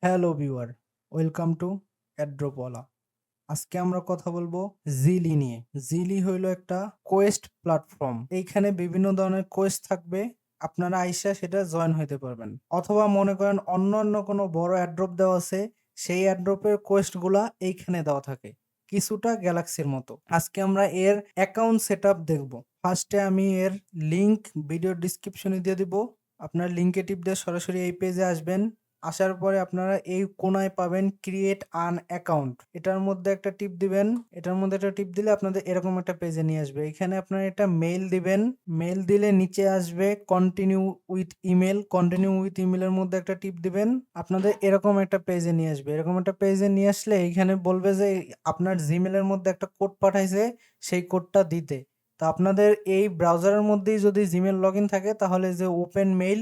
Hello viewer, welcome to অ্যাড্রোপওয়ালা। আজকে আমরা কথা বলবো জিলি নিয়ে। জিলি হইলো একটা কোয়েস্ট প্ল্যাটফর্ম। এইখানে বিভিন্ন ধরনের কোয়েস্ট থাকবে, আপনারা আইসা সেটা জয়েন হইতে পারবেন। অথবা মনে করেন অন্য কোনো বড় অ্যাড্রপ দেওয়া আছে, সেই অ্যাড্রপের কোয়েস্টগুলা এইখানে দেওয়া থাকে, কিছুটা গ্যালাক্সির মতো। আজকে আমরা এর অ্যাকাউন্ট সেটআপ দেখব। ফার্স্টে আমি এর লিংক ভিডিও ডিসক্রিপশনে দিয়ে দিব। আপনার লিংকে টিপ দিয়ে সরাসরি এই পেজে আসবেন। আসার পরে আপনারা এই কোণায় পাবেন ক্রিয়েট আন অ্যাকাউন্ট। এটার মধ্যে একটা টিপ দিবেন। এটার মধ্যে একটা টিপ দিলে আপনাদের এরকম একটা পেজে নিয়ে আসবে। এখানে আপনারা এটা মেইল দিবেন। মেইল দিলে নিচে আসবে continue with email. Continue with ইমেলের মধ্যে একটা টিপ দিবেন। আপনাদের এরকম একটা পেজে নিয়ে আসবে। এরকম একটা পেজে নিয়ে আসলে এখানে বলবে যে আপনার জিমেলের মধ্যে একটা কোড পাঠাইছে, সেই কোডটা দিতে। তো আপনাদের এই ব্রাউজারের মধ্যেই যদি জিমেল লগইন থাকে তাহলে যে ওপেন মেইল,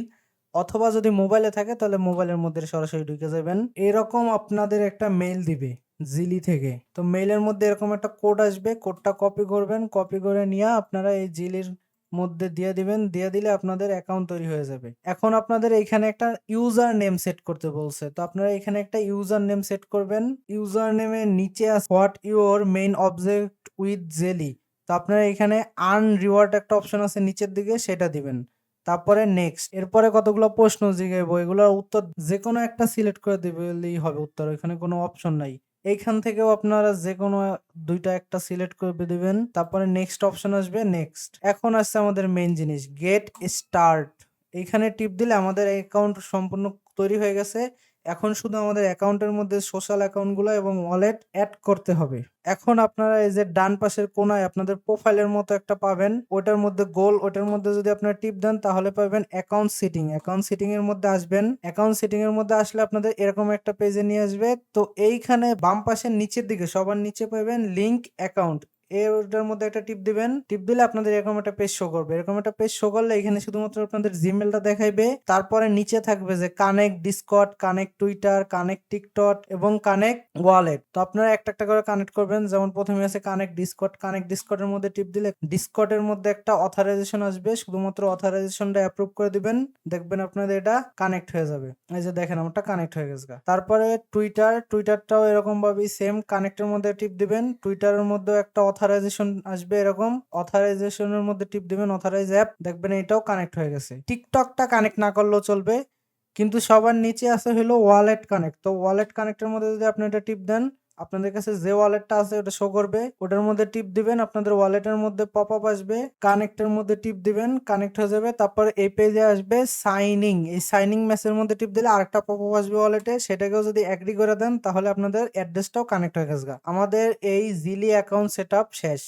অথবা যদি মোবাইলে থাকে তাহলে মোবাইলের মধ্যে সরাসরি ঢুকে যাবেন। এরকম আপনাদের একটা মেইল দিবে জিলি থেকে। তো মেইলের মধ্যে এরকম একটা কোড আসবে, কোডটা কপি করবেন। কপি করে নিয়ে আপনারা এই জিলির মধ্যে দিয়ে দিবেন। দিয়ে দিলে আপনাদের অ্যাকাউন্ট তৈরি হয়ে যাবে। এখন আপনাদের এখানে একটা ইউজার নেম সেট করতে বলছে, তো আপনারা এখানে একটা ইউজার নেম সেট করবেন। ইউজার নেমের নিচে আছে what your main object with jelly. তো আপনারা এখানে আর্ন রিওয়ার্ড একটা অপশন আছে নিচের দিকে, সেটা দিবেন। তারপরে নেক্সট। এরপরে কতগুলো প্রশ্ন জিগাইবো, এগুলোর উত্তর যেকোনো একটা সিলেক্ট করে দিলেই হবে উত্তর, এখানে কোনো অপশন নাই। এইখান থেকেও আপনারা যেকোনো দুইটা একটা সিলেক্ট করে দিবেন। তারপরে নেক্সট অপশন আসবে, নেক্সট। এখন আসছে আমাদের মেইন জিনিস, গেট স্টার্ট। এইখানে টিপ দিলে আমাদের অ্যাকাউন্ট সম্পূর্ণ তৈরি হয়ে গেছে। এখন শুধু আমাদের অ্যাকাউন্টের মধ্যে সোশ্যাল অ্যাকাউন্টগুলো এবং ওয়ালেট অ্যাড করতে হবে। এখন আপনারা এই যে ডান পাশের কোণায় আপনাদের প্রোফাইলের মতো একটা পাবেন, ওটার মধ্যে গোল, ওটার মধ্যে যদি আপনারা টিপ দেন তাহলে পাবেন অ্যাকাউন্ট সেটিং। অ্যাকাউন্ট সেটিং এর মধ্যে আসবেন। অ্যাকাউন্ট সেটিং এর মধ্যে আসলে আপনাদের এরকম একটা পেজে নিয়ে আসবে। তো এইখানে বাম পাশের নিচের দিকে সবার নিচে পাবেন লিংক অ্যাকাউন্ট। ওটার মধ্যে একটা টিপ দিবেন। টিপ দিলে আপনাদের এরকম একটা পেজ শো করবে। এরকম একটা পেজ শো করলে এখানে শুধুমাত্র আপনাদের জিমেলটা দেখাইবে। তারপরে নিচে থাকবে যে connect Discord, connect Twitter, connect TikTok এবং কানেক্ট ওয়ালেট। তো আপনারা একটা একটা করে কানেক্ট করবেন। যেমন প্রথমে আছে কানেক্ট ডিসকর্ড। কানেক্ট ডিসকর্ডের মধ্যে টিপ দিলে ডিসকর্ডের মধ্যে একটা অথরাইজেশন আসবে, শুধুমাত্র অথরাইজেশনটা অ্যাপ্রুভ করে দিবেন। দেখবেন আপনাদের এটা কানেক্ট হয়ে যাবে। এই যে দেখেন আমারটা কানেক্ট হয়ে গেছে। তারপরে টুইটারটাও এরকম ভাবেই সেম কানেক্টের মধ্যে টিপ দিবেন। টুইটারের মধ্যে একটা অথরাইজেশন আসবে, এরকম অথরাইজেশনের মধ্যে টিপ দিবেন, অথরাইজ অ্যাপ। দেখবেন এটাও কানেক্ট হয়ে গেছে। টিকটকটা কানেক্ট না করলেও চলবে, কিন্তু সবার নিচে আছে হলো ওয়ালেট কানেক্ট। তো ওয়ালেট কানেক্টের মধ্যে যদি আপনি এটা টিপ দেন, আপনাদের কাছে যে ওয়ালেটটা আছে ওটা শো করবে। ওটার মধ্যে টিপ দিবেন, আপনাদের ওয়ালেটের মধ্যে পপ আপ আসবে। কানেক্টের মধ্যে টিপ দিবেন, কানেক্ট হয়ে যাবে। তারপরে এই পেজে আসবে সাইনিং। এই সাইনিং মেসের মধ্যে টিপ দিলে আরেকটা পপ আপ আসবে ওয়ালেটে, সেটাকেও যদি এগ্রি করে দেন তাহলে আপনাদের অ্যাড্রেসটাও কানেক্ট হয়ে গেছে। আমাদের এই জিলি অ্যাকাউন্ট সেটআপ শেষ।